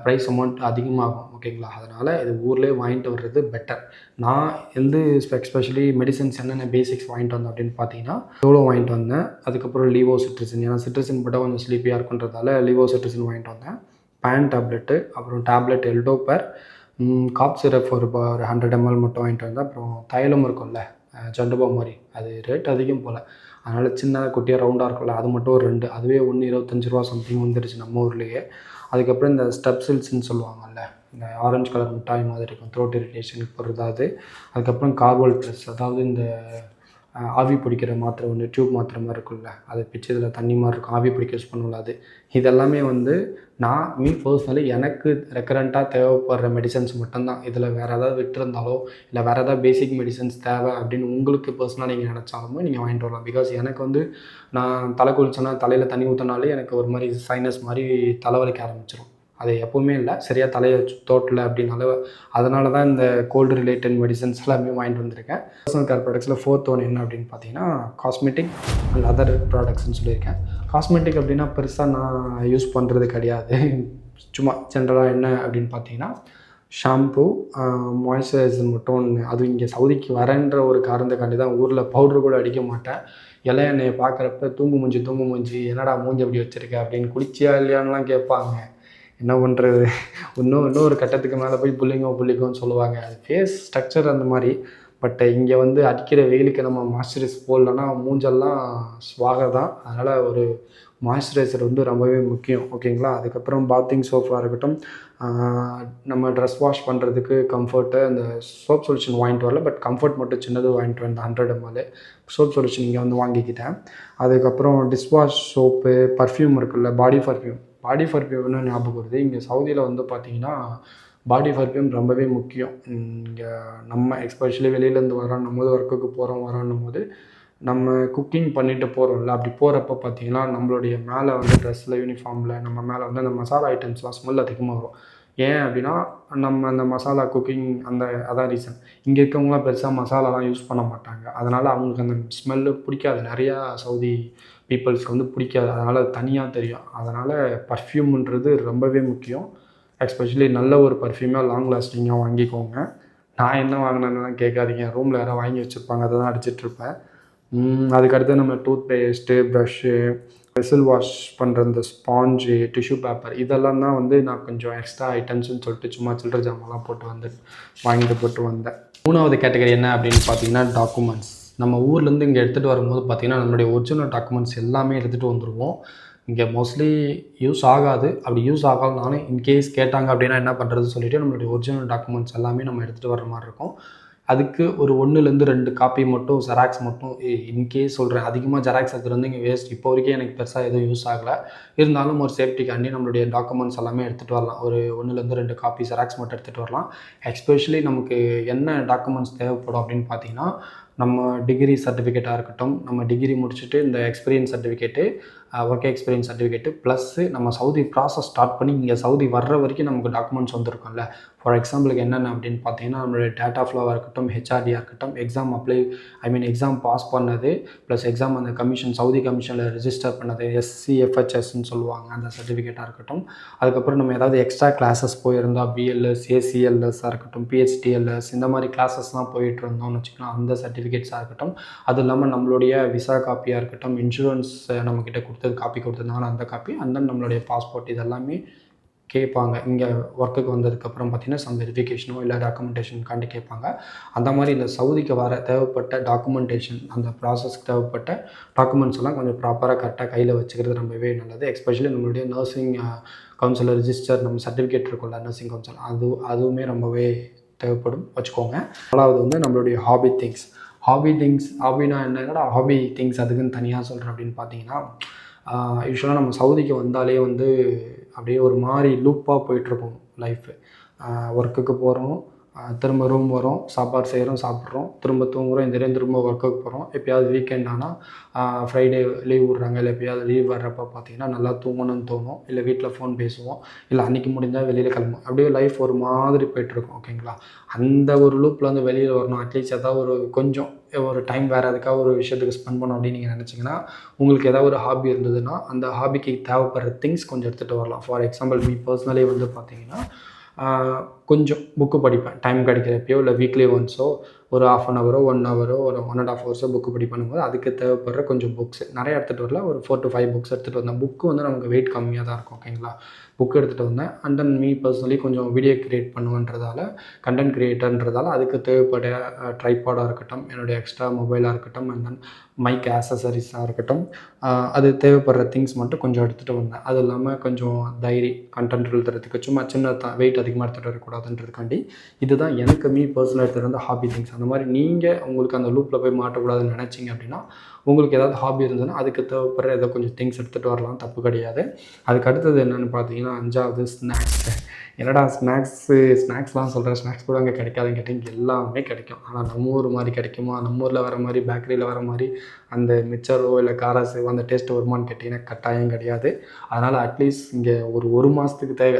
ப்ரைஸ் அமௌண்ட் அதிகமாகும். ஓகேங்களா? அதனால் இது ஊர்லேயே வாங்கிட்டு வர்றது பெட்டர். நான் வந்து எஸ்பெஷலி மெடிசன்ஸ் என்னென்ன பேசிக்ஸ் வாங்கிட்டு வந்தேன் அப்படின்னு பார்த்தீங்கன்னா, டோலோ வாங்கிட்டு வந்தேன். அதுக்கப்புறம் லீவோ சிட்ரிசின், ஏன்னா சிட்ரிசின் போட்டால் கொஞ்சம் ஸ்லீப்பியாக இருக்குன்றதால லீவோ சிட்ரிசின் வாங்கிட்டு வந்தேன். பேன் டேப்லெட்டு, அப்புறம் டேப்லெட் எல்டோபர், காப் சிரப் ஒரு 100 ml மட்டும் வாங்கிட்டு வந்தேன். அப்புறம் தைலம் இருக்கும்ல ஜண்டுபா மாதிரி, அது ரேட் அதிகம் போல், அதனால் சின்னதாக குட்டியாக ரவுண்டாக இருக்கும்ல அது மட்டும் ஒரு 2, அதுவே 125 ரூபா சம்திங் வந்துருச்சு நம்ம ஊர்லேயே. அதுக்கப்புறம் இந்த ஸ்டெப்சில்ஸ்ன்னு சொல்லுவாங்கல்ல, இந்த ஆரஞ்சு கலர் மிட்டாய் மாதிரி இருக்கும், த்ரோட் இரிட்டேஷனுக்கு போடுறது அது. அதுக்கப்புறம் கார்போல் ப்ளஸ், அதாவது இந்த ஆவி பிடிக்கிற மாத்திரை ஒன்று டியூப் மாத்திரை மாதிரி இருக்குல்ல, அதை பிச்சு இதில் தண்ணி மாதிரி இருக்கும், ஆவி பிடிக்க யூஸ் பண்ணுவோம்ல அது. இதெல்லாமே வந்து நான் பர்சனலி எனக்கு ரெக்கரண்ட்டாக தேவைப்படுற மெடிசன்ஸ் மட்டும்தான். இதில் வேறு ஏதாவது விட்டுருந்தாலோ இல்லை வேறு ஏதாவது பேசிக் மெடிசன்ஸ் தேவை அப்படின்னு உங்களுக்கு பர்சனலாக நீங்கள் நினச்சாலுமே நீங்கள் வாங்கிட்டு வரலாம். பிகாஸ் எனக்கு வந்து நான் தலை குளிச்சேன்னா தலையில் தண்ணி ஊற்றினாலே எனக்கு ஒரு மாதிரி சைனஸ் மாதிரி தலைவலிக்க ஆரம்பிச்சிடும். அது எப்போவுமே இல்லை, சரியாக தலையை தோட்டலை அப்படின்னால அதனால தான் இந்த கோல்டு ரிலேட்டட் மெடிசன்ஸ் எல்லாமே வாங்கிட்டு வந்திருக்கேன். பர்சனல் கேர் ப்ராடக்ட்ஸில் 4th ஒன் என்ன அப்படின்னு பார்த்தீங்கன்னா காஸ்மெட்டிக் அண்ட் அதர் ப்ராடக்ட்ஸ்னு சொல்லியிருக்கேன். காஸ்மெட்டிக் அப்படின்னா பெருசாக நான் யூஸ் பண்ணுறது கிடையாது. சும்மா ஜென்ரலாக என்ன அப்படின்னு பார்த்தீங்கன்னா ஷாம்பு, மாய்ஸ்சரைசர் மட்டும் ஒன்று. அதுவும் இங்கே சவுதிக்கு வரேன்ற ஒரு காரணத்துக்காண்டி தான் ஊரில் பவுட்ரு கூட அடிக்க மாட்டேன். எல்லாம் என்னை பார்க்குறப்ப தூங்கு மூஞ்சி என்னடா மூஞ்சி அப்படி வச்சுருக்க அப்படின்னு, குளிச்சியா இல்லையான்லாம் கேட்பாங்க. என்ன பண்ணுறது, இன்னொரு கட்டத்துக்கு மேலே போய் புள்ளிங்கோன்னு சொல்லுவாங்க. அது ஃபேஸ் ஸ்ட்ரக்சர் அந்த மாதிரி. பட் இங்கே வந்து அடிக்கிற வெயிலுக்கு நம்ம மாய்ஸ்சரைஸ் போடலன்னா மூஞ்செல்லாம் ஸ்வாக தான். அதனால் ஒரு மாய்ஸ்சரைசர் வந்து ரொம்பவே முக்கியம். ஓகேங்களா. அதுக்கப்புறம் பாத்திங் சோப்பாக இருக்கட்டும், நம்ம ட்ரெஸ் வாஷ் பண்ணுறதுக்கு கம்ஃபர்ட்டு, அந்த சோப் சொல்யூஷன் வாங்கிட்டு வரல, பட் கம்ஃபர்ட் மட்டும் சின்னது வாங்கிட்டு வந்தேன். 100 ml சோப் சொல்யூஷன் இங்கே வந்து வாங்கிக்கிட்டேன். அதுக்கப்புறம் டிஷ்வாஷ் சோப்பு, பர்ஃப்யூம் இருக்குல்ல, பாடி பர்ஃப்யூம்னு ஞாபகம் வருது. இங்கே சவுதியில் வந்து பார்த்திங்கன்னா பாடி பர்ஃப்யூம் ரொம்பவே முக்கியம். இங்கே நம்ம எஸ்பெஷலி வெளியிலேருந்து வரோன்னும் போது, ஒர்க்குக்கு வரோன்னும் போது நம்ம குக்கிங் பண்ணிவிட்டு போகிறோம்ல, அப்படி போகிறப்ப பார்த்திங்கன்னா நம்மளுடைய மேலே வந்து ட்ரெஸ்ஸில் யூனிஃபார்மில் நம்ம மேலே வந்து அந்த மசாலா ஐட்டம்ஸ்லாம் ஸ்மெல் அதிகமாக வரும். ஏன் அப்படின்னா நம்ம அந்த மசாலா குக்கிங் அதான் ரீசன். இங்கே இருக்கவங்களாம் பெருசாக மசாலாலாம் யூஸ் பண்ண மாட்டாங்க. அதனால் அவங்களுக்கு அந்த ஸ்மெல்லு பிடிக்காது. நிறையா சவுதி பீப்புள்ஸ்க்கு வந்து பிடிக்காது. அதனால் அது தனியாக தெரியும். அதனால் பர்ஃப்யூம்ன்றது ரொம்பவே முக்கியம். எஸ்பெஷலி நல்ல ஒரு பர்ஃப்யூமாக லாங் லாஸ்டிங்காக வாங்கிக்கோங்க. நான் என்ன வாங்கினேன்னு கேட்காதீங்க, ரூமில் யாராவது வாங்கி வச்சுருப்பாங்க, அதை தான் அடிச்சிட்ருப்பேன். அதுக்கடுத்து நம்ம tooth paste, brush, vessel wash பண்ணுற இந்த ஸ்பாஞ்சு, டிஷ்யூ பேப்பர், இதெல்லாம் தான் வந்து நான் கொஞ்சம் எக்ஸ்ட்ரா ஐட்டம்ஸ்னு சொல்லிட்டு சும்மா சில்லற ஜாமான்லாம் வாங்கிட்டு போட்டு வந்தேன். 3வது கேட்டகரி என்ன அப்படின்னு பார்த்தீங்கன்னா டாக்குமெண்ட்ஸ். நம்ம ஊர்லேருந்து இங்கே எடுத்துகிட்டு வரும்போது பார்த்திங்கன்னா நம்மளுடைய ஒரிஜினல் டாக்குமெண்ட்ஸ் எல்லாமே எடுத்துகிட்டு வந்துடுவோம். இங்கே மோஸ்ட்லி யூஸ் ஆகாது. அப்படி யூஸ் ஆகாதுனாலும் இன்கேஸ் கேட்டாங்க அப்படின்னா என்ன பண்ணுறதுன்னு சொல்லிவிட்டு நம்மளுடைய ஒரிஜினல் டாக்குமெண்ட்ஸ் எல்லாமே நம்ம எடுத்துகிட்டு வர மாதிரி இருக்கும். அதுக்கு ஒரு 1லேருந்து 2 காப்பி மட்டும் ஜெராக்ஸ் மட்டும் இன்கேஸ் சொல்கிறேன். அதிகமாக ஜெராக்ஸ் எடுத்துகிட்டு வந்து இங்கே வேஸ்ட். இப்போ வரைக்கும் எனக்கு பெருசாக எதுவும் யூஸ் ஆகலை. இருந்தாலும் ஒரு சேஃப்டிக்காண்டி நம்மளுடைய டாக்குமெண்ட்ஸ் எல்லாமே எடுத்துகிட்டு வரலாம். ஒரு 1லேருந்து 2 காப்பி ஜெராக்ஸ் மட்டும் எடுத்துகிட்டு வரலாம். எஸ்பெஷலி நமக்கு என்ன டாக்குமெண்ட்ஸ் தேவைப்படும் அப்படின்னு பார்த்தீங்கன்னா, நம்ம டிகிரி சர்டிஃபிகேட்டாக இருக்கட்டும், நம்ம டிகிரி முடிச்சுட்டு இந்த experience certificate, work experience certificate, plus நம்ம சவுதி ப்ராசஸ் ஸ்டார்ட் பண்ணி இங்கே சவுதி வர்ற வரைக்கும் நமக்கு டாக்குமெண்ட்ஸ் வந்திருக்கும்ல. ஃபார் எக்ஸாம்பிளுக்கு என்னென்ன அப்படின்னு பார்த்தீங்கன்னா, நம்மளுடைய டேட்டா ஃப்ளோவாக இருக்கட்டும், ஹெச்ஆர்டியாக இருக்கட்டும், எக்ஸாம் பாஸ் பண்ணது, ப்ளஸ் எக்ஸாம் அந்த கமிஷன் சவுதி கமிஷனில் ரிஜிஸ்டர் பண்ணது, SCFHSன்னு சொல்லுவாங்க, அந்த சர்டிஃபிகேட்டாக இருக்கட்டும். அதுக்கப்புறம் நம்ம ஏதாவது எக்ஸ்ட்ரா கிளாஸஸ் போயிருந்தால் BLS, ACLSஸாக இருக்கட்டும், PHDLS இந்த மாதிரி கிளாஸஸ்லாம் போயிட்டு இருந்தோம்னு வச்சுக்கலாம், அந்த சர்டிஃபிகேட்ஸாக இருக்கட்டும். அது இல்லாமல் நம்மளுடைய விசா காப்பியாக இருக்கட்டும், இன்சூரன்ஸ் நம்மக்கிட்ட காப்பி கொடுத்துருந்தாங்கன்னா அந்த காப்பி, அந்த நம்மளுடைய பாஸ்போர்ட், இதெல்லாமே கேட்பாங்க. இங்கே ஒர்க்குக்கு வந்ததுக்கப்புறம் பார்த்திங்கன்னா சம் வெரிஃபிகேஷனோ இல்லை டாக்குமெண்டேஷனுக்காண்டி கேட்பாங்க. அந்த மாதிரி இந்த சவுதிக்கு வர தேவைப்பட்ட டாக்குமெண்டேஷன், அந்த ப்ராசஸ்க்கு தேவைப்பட்ட டாக்குமெண்ட்ஸ் எல்லாம் கொஞ்சம் ப்ராப்பராக கரெக்டாக கையில் வச்சுக்கிறது ரொம்பவே நல்லது. எஸ்பெஷலி நம்மளுடைய நர்சிங் கவுன்சிலர் ரிஜிஸ்டர் நம்ம சர்டிஃபிகேட் இருக்கும்ல, நர்சிங் கவுன்சில், அதுவுமே ரொம்பவே தேவைப்படும், வச்சுக்கோங்க. 4வது வந்து நம்மளுடைய ஹாபி திங்ஸ். ஹாபினா என்னடா ஹாபி திங்ஸ் அதுக்குன்னு தனியாக சொல்கிறேன் அப்படின்னு பார்த்தீங்கன்னா, யூஸ்வலாக நம்ம சவுதிக்கு வந்தாலே வந்து அப்படியே ஒரு மாதிரி லூப்பாக போயிட்டுருக்கும் லைஃபு. ஒர்க்குக்கு போகிறோம், திரும்ப ரூம் வரோம், சாப்பாடு செய்கிறோம், சாப்பிட்றோம், திரும்ப தூங்குகிறோம், இந்த திரும்ப ஒர்க்குக்கு போகிறோம். எப்போயாவது வீக்கெண்ட் ஆனால் ஃப்ரைடே லீவ் விட்றாங்க, இல்லை எப்போயாவது லீவ் வர்றப்போ பார்த்திங்கன்னா நல்லா தூங்கணும்னு தோணும், இல்லை வீட்டில் ஃபோன் பேசுவோம், இல்லை அன்றைக்கி முடிஞ்சால் வெளியில் கிளம்புவோம். அப்படியே லைஃப் ஒரு மாதிரி போய்ட்டுருக்கும். ஓகேங்களா. அந்த ஒரு லூப்பில் வந்து வெளியில் வரணும், அட்லீஸ்ட் ஏதாவது கொஞ்சம் ஒரு டைம் வேறு எதுக்காக ஒரு விஷயத்துக்கு ஸ்பெண்ட் பண்ணணும் அப்படின்னு நீங்கள் நினச்சிங்கன்னா, உங்களுக்கு ஏதாவது ஒரு ஹாபி இருந்ததுன்னா அந்த ஹாபிக்கு தேவைப்படுற திங்ஸ் கொஞ்சம் எடுத்துகிட்டு வரலாம். ஃபார் எக்ஸாம்பிள் பர்சனலி வந்து பார்த்திங்கன்னா கொஞ்சம் புக்கு படிப்பேன். டைம் கிடைக்கிறப்பயோ இல்லை வீக்லி ஒன்ஸோ ஒரு 1/2 hour 1 hour ஒரு 1.5 hours புக்கு படிப்பேன். அதுக்கு தேவைப்படுற கொஞ்சம் புக்ஸ் நிறைய எடுத்துகிட்டு வரல. ஒரு 4 to 5 புக்ஸ் எடுத்துகிட்டு வந்தேன். புக்கு வந்து நமக்கு வெயிட் கம்மியாக தான் இருக்கும். ஓகேங்களா. புக் எடுத்துகிட்டு வந்தேன். அண்ட் தென் மீ பர்சனலி கொஞ்சம் வீடியோ க்ரியேட் பண்ணுவேன்றதால, கண்டென்ட் க்ரியேட்டர்ன்றதால அதுக்கு தேவைப்பட ட்ரைபாடாக இருக்கட்டும், என்னுடைய எக்ஸ்ட்ரா மொபைலாக இருக்கட்டும், அண்ட் தென் மைக் ஆக்சசரிஸாக இருக்கட்டும், அது தேவைப்படுற திங்ஸ் மட்டும் கொஞ்சம் எடுத்துகிட்டு வந்தேன். அது இல்லாமல் கொஞ்சம் டைரி கண்டென்ட் எழுதுறதுக்கு சும்மா சின்ன வெயிட் அதிகமாக எடுத்துகிட்டு வரக்கூடாதுன்றதுக்காண்டி இதுதான் எனக்கு பர்சனலாக எடுத்துகிட்டு வந்த ஹாபி திங்ஸ். அந்த மாதிரி நீங்கள் உங்களுக்கு அந்த லூப்பில் போய் மாட்டக்கூடாதுன்னு நினச்சிங்க அப்படின்னா, உங்களுக்கு ஏதாவது ஹாபி இருந்ததுன்னா அதுக்கு தேவைப்படுற ஏதோ கொஞ்சம் திங்ஸ் எடுத்துகிட்டு வரலாம், தப்பு கிடையாது. அதுக்கு அடுத்தது என்னென்னு பார்த்தீங்கன்னா 5வது ஸ்நாக்ஸ். என்னடா ஸ்நாக்ஸ்லாம் சொல்கிறேன், ஸ்நாக்ஸ் கூட அங்கே கிடைக்காதுன்னு கேட்டிங்க, எல்லாமே கிடைக்கும். ஆனால் நம்ம ஊர் மாதிரி கிடைக்குமா, நம்ம ஊரில் வர மாதிரி பேக்கரியில் வர மாதிரி அந்த மிச்சரோ இல்லை காராசேவோ அந்த டேஸ்ட் வருமானு கேட்டிங்கன்னா கட்டாயம் கிடையாது. அதனால் அட்லீஸ்ட் இங்கே ஒரு மாதத்துக்கு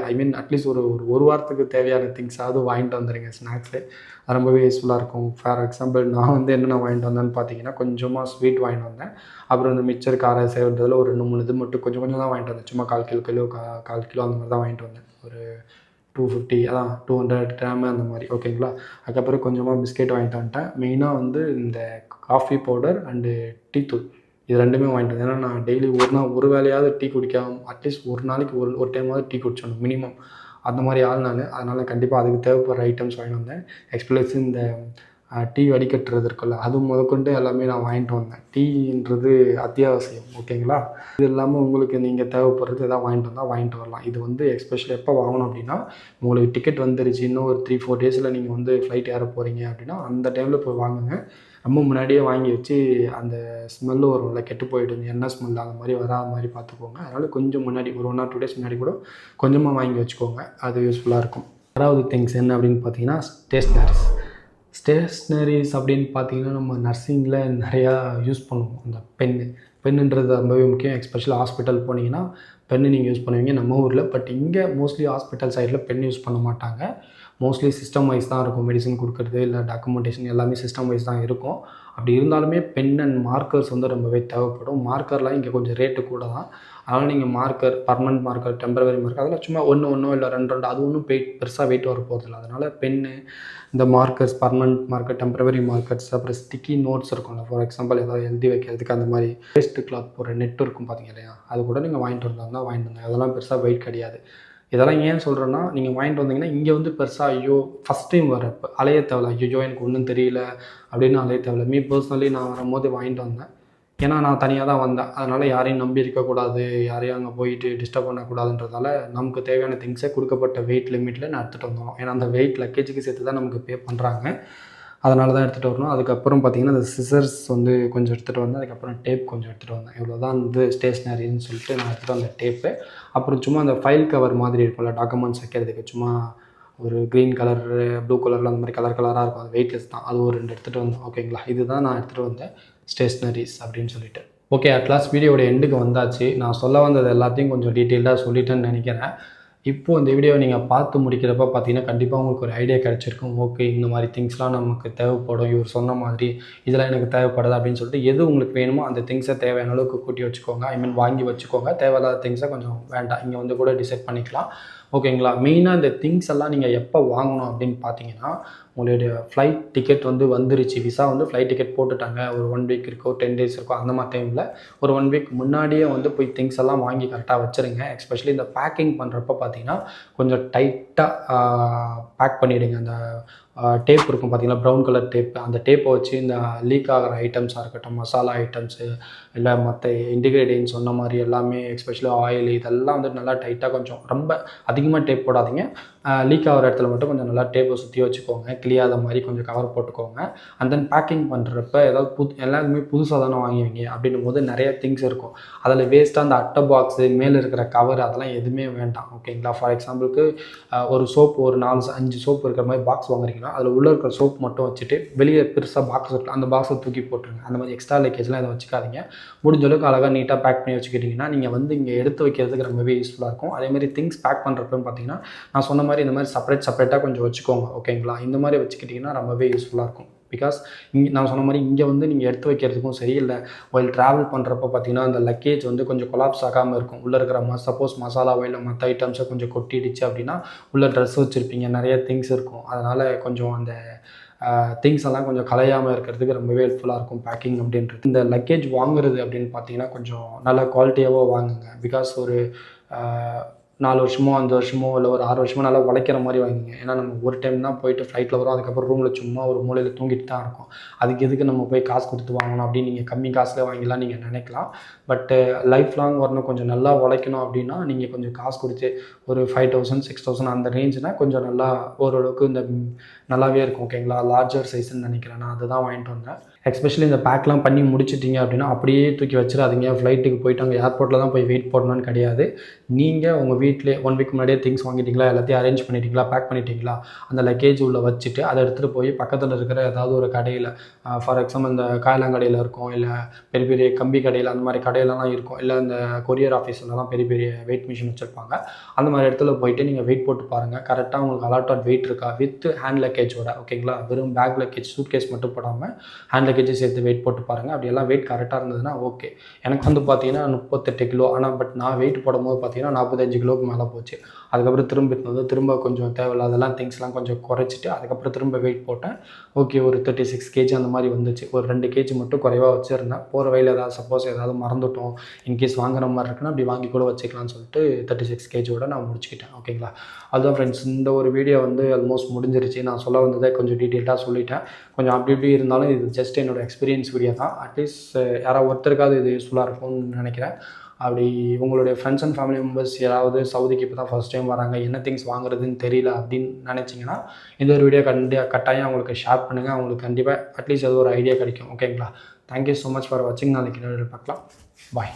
அட்லீஸ்ட் ஒரு வாரத்துக்கு தேவையான திங்ஸாவது வாங்கிட்டு வந்துடுங்க ஸ்நாக்ஸு. அது ரொம்பவே யூஸ்ஃபுல்லாக இருக்கும். ஃபார் எக்ஸாம்பிள் நான் என்னென்ன வாங்கிட்டு வந்தேன்னு பார்த்தீங்கன்னா, கொஞ்சமாக ஸ்வீட் வாங்கிட்டு வந்தேன். அப்புறம் இந்த மிச்சர் காராசேவன்றதில் ஒரு 2-3 இது மட்டும் கொஞ்சம் தான் வாங்கிட்டு வந்தேன். சும்மா 1/4 கிலோ அந்த மாதிரி தான் வாங்கிட்டு வந்தேன். ஒரு 250 200 கிராம் அந்த மாதிரி, ஓகேங்களா. அதுக்கப்புறம் கொஞ்சமாக பிஸ்கெட் வாங்கிட்டு வந்துட்டேன். மெயினாக இந்த காஃபி பவுடர் அண்டு டீ தூள் இது 2மே வாங்கிட்டு வந்தேன். ஏன்னா நான் டெய்லி ஒரு வேளையாவது டீ குடிக்காமல் அட்லீஸ்ட் ஒரு நாளைக்கு ஒரு டைமாவது டீ குடிச்சிடணும் மினிமம். அந்த மாதிரி ஆள் நான். அதனால் கண்டிப்பாக அதுக்கு தேவைப்படுற ஐட்டம்ஸ் வாங்கிட்டு வந்தேன். எக்ஸ்ப்ளஸ் இந்த டீ வடிகட்டுறது இருக்குல்ல, அது முதற்கொண்டு எல்லாமே நான் வாங்கிட்டு வந்தேன். டீன்றது அத்தியாவசியம், ஓகேங்களா. இது இல்லாமல் உங்களுக்கு நீங்கள் தேவைப்படுறது எதாவது வாங்கிட்டு வரலாம். இது எஸ்பெஷலி எப்போ வாங்கணும் அப்படின்னா, உங்களுக்கு டிக்கெட் வந்துருச்சு, இன்னும் ஒரு 3-4 டேஸில் நீங்கள் ஃப்ளைட் ஏற போகிறீங்க அப்படின்னா அந்த டைமில் போய் வாங்குங்க. ரொம்ப முன்னாடியே வாங்கி வச்சு அந்த ஸ்மெல்லு வரும்ல, கெட்டு போய்டும், எண்ணெய் ஸ்மெல் அந்த மாதிரி வராத மாதிரி பார்த்துக்கோங்க. அதனால் கொஞ்சம் முன்னாடி ஒரு 1 or 2 days முன்னாடி கூட கொஞ்சமாக வாங்கி வச்சுக்கோங்க. அது யூஸ்ஃபுல்லாக இருக்கும். 6வது திங்ஸ் என்ன அப்படின்னு பார்த்தீங்கன்னா, ஸ்டேஷ்னரிஸ் அப்படின்னு பார்த்தீங்கன்னா, நம்ம நர்சிங்கில் நிறையா யூஸ் பண்ணுவோம். அந்த பென்னுன்றது ரொம்பவே முக்கியம். எஸ்பெஷலி ஹாஸ்பிட்டல் போனீங்கன்னா பென்னு நீங்கள் யூஸ் பண்ணுவீங்க நம்ம ஊரில். பட் இங்கே மோஸ்ட்லி ஹாஸ்பிட்டல் சைடில் பென் யூஸ் பண்ண மாட்டாங்க. மோஸ்ட்லி சிஸ்டம் வைஸ் தான் இருக்கும். மெடிசன் கொடுக்குறது இல்லை டாக்குமெண்டேஷன் எல்லாமே சிஸ்டம் வைஸ் தான் இருக்கும். அப்படி இருந்தாலுமே பென் அண்ட் மார்க்கர்ஸ் ரொம்பவே தேவைப்படும். மார்க்கர்லாம் இங்கே கொஞ்சம் ரேட்டு கூட தான். அதனால் நீங்கள் marker, permanent marker, temporary marker அதெல்லாம் சும்மா ஒன்று இல்லை 2 அது ஒன்றும் பெருசாக வெயிட் வர போகிறதில்ல. அதனால் பென்னு, இந்த markers, permanent marker, temporary markers, அப்புறம் ஸ்டிக்கி நோட்ஸ் இருக்கும்ல, ஃபார் எக்ஸாம்பிள் ஏதாவது எழுதி வைக்கிறதுக்கு அந்த மாதிரி வேஸ்ட் கிளாத் போடுற நெட் இருக்கும் பார்த்தீங்க இல்லையா, அது கூட நீங்கள் வாங்கிட்டு வாங்கிட்டு அதெல்லாம் பெருசாக வெயிட் கிடையாது. இதெல்லாம் ஏன் சொல்கிறேன்னா, நீங்கள் வாங்கிட்டு வந்தீங்கன்னா இங்கே பெருசாக ஃபஸ்ட் டைம் வரப்போ அலைய தேவையில்ல. எனக்கு ஒன்றும் தெரியல அப்படின்னு அலைய தேவையில்ல. பர்சனலி நான் வரும்போது வாங்கிட்டு வந்தேன். ஏன்னா நான் தனியாக தான் வந்தேன். அதனால் யாரையும் நம்பி இருக்கக்கூடாது, யாரையும் அங்கே போயிட்டு டிஸ்டர்ப் பண்ணக்கூடாதுன்றதால நமக்கு தேவையான திங்ஸை கொடுக்கப்பட்ட வெயிட் லிமிட்டில் நான் எடுத்துகிட்டு வந்தோம். ஏன்னா அந்த வெயிட் லக்கேஜுக்கு சேர்த்து தான் நமக்கு பே பண்ணுறாங்க. அதனால தான் எடுத்துகிட்டு வரணும். அதுக்கப்புறம் பார்த்திங்கன்னா அந்த சிசர்ஸ் கொஞ்சம் எடுத்துகிட்டு வந்தேன். அதுக்கப்புறம் டேப் கொஞ்சம் எடுத்துகிட்டு வந்தேன். இவ்வளோ தான் ஸ்டேஷ்னரின்னு சொல்லிட்டு நான் எடுத்துகிட்டு வந்த டேப்பு. அப்புறம் சும்மா அந்த ஃபைல் கவர் மாதிரி இருக்கும்ல, டாக்குமெண்ட்ஸ் வைக்கிறதுக்கு சும்மா ஒரு க்ரீன் கலர், ப்ளூ கலரில் அந்த மாதிரி கலராக இருக்கும். அது வெயிட்லெஸ் தான். அது ஒரு 2 எடுத்துகிட்டு வந்தோம், ஓகேங்களா. இதுதான் நான் எடுத்துகிட்டு வந்தேன் ஸ்டேஷ்னரிஸ் அப்படின்னு சொல்லிட்டு. ஓகே, அட்லாஸ்ட் வீடியோட எண்டுக்கு வந்தாச்சு. நான் சொல்ல வந்தது எல்லாத்தையும் கொஞ்சம் டீட்டெயில்டாக சொல்லிட்டேன்னு நினைக்கிறேன். இப்போது இந்த வீடியோவை நீங்கள் பார்த்து முடிக்கிறப்ப பார்த்தீங்கன்னா கண்டிப்பாக உங்களுக்கு ஒரு ஐடியா கிடச்சிருக்கும். ஓகே, இந்த மாதிரி திங்ஸ்லாம் நமக்கு தேவைப்படும், இவர் சொன்ன மாதிரி இதெல்லாம் எனக்கு தேவைப்படுது அப்படின்னு சொல்லிட்டு எது உங்களுக்கு வேணுமோ அந்த திங்ஸை தேவையான அளவுக்கு கூட்டி வச்சுக்கோங்க. வாங்கி வச்சுக்கோங்க. தேவையில்லாத திங்ஸை கொஞ்சம் வேண்டாம், இங்கே கூட டிசைட் பண்ணிக்கலாம், ஓகேங்களா. மெயினாக இந்த திங்ஸ் எல்லாம் நீங்கள் எப்போ வாங்கணும் அப்படின்னு பார்த்தீங்கன்னா, உங்களுடைய ஃப்ளைட் டிக்கெட் வந்துருச்சு, விசா ஃப்ளைட் டிக்கெட் போட்டுட்டாங்க, ஒரு 1 வீக் இருக்கோ 10 days இருக்கோ அந்த மாதிரி டைமில் ஒரு 1 வீக் முன்னாடியே போய் திங்ஸ் எல்லாம் வாங்கி கரெக்டாக வச்சுருங்க. எஸ்பெஷலி இந்த பேக்கிங் பண்ணுறப்ப பார்த்தீங்கன்னா கொஞ்சம் டைட்டாக பேக் பண்ணிவிடுங்க. அந்த டேப் இருக்கும் பார்த்தீங்கன்னா, ப்ரௌன் கலர் டேப், அந்த டேப்பை வச்சு இந்த லீக் ஆகிற ஐட்டம்ஸாக இருக்கட்டும், மசாலா ஐட்டம்ஸு இல்லை மற்ற இன்டிகிரேடியன்ஸ் சொன்ன மாதிரி எல்லாமே, எஸ்பெஷலி ஆயில், இதெல்லாம் நல்லா டைட்டாக கொஞ்சம் ரொம்ப அதிகமாக டேப் போடாதீங்க. லீக் ஆகிற இடத்துல மட்டும் கொஞ்சம் நல்லா டேப்பை சுற்றி வச்சுக்கோங்க. கிளியாத மாதிரி கொஞ்சம் கவர் போட்டுக்கோங்க. அண்ட் தென் பேக்கிங் பண்ணுறப்ப ஏதாவது எல்லாருக்குமே புதுசாக தானே வாங்குவீங்க அப்படின்னும் போது நிறைய திங்ஸ் இருக்கும். அதில் வேஸ்ட்டாக அந்த அட்டை பாக்ஸு, மேலே இருக்கிற கவர் அதெல்லாம் எதுவுமே வேண்டாம், ஓகேங்களா. ஃபார் எக்ஸாம்பிளுக்கு ஒரு சோப்பு, ஒரு 4-5 சோப்பு இருக்கிற மாதிரி பாக்ஸ் வாங்குறீங்கன்னா அதில் உள்ளே இருக்கிற சோப் மட்டும் வச்சுட்டு வெளியே பெருசாக பாக்ஸ் இருக்கும், அந்த பாக்ஸை தூக்கி போட்டுருங்க. அந்த மாதிரி எக்ஸ்ட்ரா லக்கேஜ்லாம் எதுவும் வச்சுக்காதீங்க. முடிஞ்ச அளவுக்கு அழகாக நீட்டாக பேக் பண்ணி வச்சுக்கிட்டிங்கன்னா நீங்கள் இங்கே எடுத்து வைக்கிறதுக்கு ரொம்பவே யூஸ்ஃபுல்லாக இருக்கும். அதேமாதிரி திங்ஸ் பேக் பண்ணுறப்பன்னு பார்த்தீங்கன்னா, நான் சொன்ன மாதிரி இந்த மாதிரி செப்பரேட்டாக கொஞ்சம் வச்சுக்கோங்க, ஓகேங்களா. இந்த மாதிரி வச்சுக்கிட்டிங்கன்னா ரொம்பவே யூஸ்ஃபுல்லாக இருக்கும். பிகாஸ் நான் சொன்ன மாதிரி இங்கே நீங்கள் எடுத்து வைக்கிறதுக்கும் சரி, இல்லை ஒயில் ட்ராவல் பண்ணுறப்போ பார்த்தீங்கன்னா அந்த லக்கேஜ் கொஞ்சம் கொலாப்ஸ் ஆகாமல் இருக்கும். உள்ளே இருக்கிற சப்போஸ் மசாலாவோ இல்லை மற்ற ஐட்டம்ஸை கொஞ்சம் கொட்டிடுச்சு அப்படின்னா உள்ளே ட்ரெஸ் வச்சுருப்பீங்க, நிறைய திங்ஸ் இருக்கும். அதனால் கொஞ்சம் அந்த திங்ஸ் எல்லாம் கொஞ்சம் கலையாமல் இருக்கிறதுக்கு ரொம்பவே ஹெல்ப்ஃபுல்லாக இருக்கும் பேக்கிங் அப்படின்றது. இந்த லக்கேஜ் வாங்குறது அப்படின்னு பார்த்தீங்கன்னா கொஞ்சம் நல்ல குவாலிட்டியாகவோ வாங்குங்க. பிகாஸ் ஒரு 4 வருஷமோ 5 வருஷமோ இல்லை ஒரு 6 வருஷமோ நல்லா உழைக்கிற மாதிரி வாங்கிங்க. ஏன்னா நம்ம ஒரு டைம் தான் போயிட்டு ஃப்ளைட்டில் வரும், அதுக்கப்புறம் ரூமில் சும்மா ஒரு மூலையில் தூங்கிட்டு தான் இருக்கும். அதுக்கு எதுக்கு நம்ம போய் காசு கொடுத்து வாங்கணும் அப்படின்னு நீங்கள் கம்மி காசில் வாங்கிலாம் நீங்கள் நினைக்கலாம். பட்டு லைஃப் லாங் வரணும், கொஞ்சம் நல்லா உழைக்கணும் அப்படின்னா நீங்கள் கொஞ்சம் காசு கொடுத்து ஒரு 5000 6000 அந்த ரேஞ்சுனால் கொஞ்சம் நல்லா ஓரளவுக்கு இந்த நல்லாவே இருக்கும். ஓகேங்களா, லார்ஜர் சைஸ்ன்னு நினைக்கிறேன், நான் அதுதான் வாங்கிட்டு வந்தேன். எஸ்பெஷலி இந்த பேக்லாம் பண்ணி முடிச்சிட்டிங்க அப்படின்னா அப்படியே தூக்கி வச்சிடாதீங்க. ஃப்ளைட்டுக்கு போயிட்டு அங்கே ஏர்போர்ட்டில் தான் போய் வெயிட் போடணும்னு கிடையாது. நீங்கள் உங்கள் வீட்டிலே 1 வீக் முன்னாடியே திங்ஸ் வாங்கிட்டீங்களா, எல்லாத்தையும் அரேஞ்ச் பண்ணிட்டீங்களா, பேக் பண்ணிட்டீங்களா, அந்த லக்கேஜ் உள்ளே வச்சுட்டு அதை எடுத்துகிட்டு போய் பக்கத்தில் இருக்கிற ஏதாவது ஒரு கடையில், ஃபார் எக்ஸாம்பிள் இந்த காயலாங்கடையில் இருக்கும், இல்லை பெரிய பெரிய கம்பி கடையில் அந்த மாதிரி கடையிலலாம் இருக்கும், இல்லை இந்த கொரியர் ஆஃபீஸ்லலாம் பெரிய பெரிய வெயிட் மிஷின் வச்சுருப்பாங்க. அந்த மாதிரி இடத்துல போயிட்டு நீங்கள் வெயிட் போட்டு பாருங்கள். கரெக்டாக உங்களுக்கு அலாட்டட் வெயிட் இருக்கா வித் ஹேண்ட் லக்கேஜோட. ஓகேங்களா, வெறும் பேக் லக்கேஜ் சூட் கேஸ் மட்டும் போடாமல் ஹேண்ட் லக்கேஜ் சேர்த்து வெயிட் போட்டு பாருங்கள். அப்படி எல்லாம் வெயிட் கரெக்டாக இருந்ததுன்னா ஓகே. எனக்கு வந்து பார்த்தீங்கன்னா 38 கிலோ, ஆனால் பட் நான் வெயிட் போடும்போது பார்த்தீங்கன்னா 45 கிலோவுக்கு மேலே போச்சு. அதுக்கப்புறம் திரும்ப கொஞ்சம் தேவையில்லாதெல்லாம் திங்ஸ்லாம் கொஞ்சம் குறைச்சிட்டு அதுக்கப்புறம் திரும்ப வெயிட் போட்டேன். ஓகே, ஒரு 36 கேஜி அந்த மாதிரி வந்துச்சு. ஒரு 2 கேஜி மட்டும் குறைவாக வச்சுருந்தேன். போகிற வழியில் ஏதாவது சப்போஸ் ஏதாவது மறந்துட்டோம், இன்கேஸ் வாங்குற மாதிரி இருக்குன்னா அப்படி வாங்கி கூட வச்சுக்கலாம்னு சொல்லிட்டு 36 கேஜியோட நான் முடிச்சுக்கிட்டேன். ஓகேங்களா, அதுதான் ஃப்ரெண்ட்ஸ், இந்த ஒரு வீடியோ வந்து ஆல்மோஸ்ட் முடிஞ்சிருச்சு. நான் சொல்ல வந்ததை கொஞ்சம் டீட்டெயில்டாக சொல்லிட்டேன். கொஞ்சம் அப்படி இப்படி இருந்தாலும் இது ஜஸ்ட் என்னோடய எக்ஸ்பீரியன்ஸ் வீடியோ தான். அட்லீஸ்ட் யாராவது ஒருத்தருக்காவது இது யூஸ்ஃபுல்லாக இருக்கும்னு நினைக்கிறேன். அப்படி உங்களுடைய ஃப்ரெண்ட்ஸ் அண்ட் ஃபேமிலி மெம்பர்ஸ் யாராவது சவுதிக்கு இப்போ தான் ஃபர்ஸ்ட் டைம் வராங்க, என்ன திங்ஸ் வாங்குறதுன்னு தெரியல அப்படின்னு நினச்சிங்கன்னா இந்த ஒரு வீடியோ கட்டாயம் அவங்களுக்கு ஷேர் பண்ணுங்கள். அவங்களுக்கு கண்டிப்பாக அட்லீஸ்ட் அது ஒரு ஐடியா கிடைக்கும். ஓகேங்களா, தேங்க்யூ ஸோ மச் ஃபார் வாட்சிங். நாளைக்கு வீடியோ பார்க்கலாம். பாய்.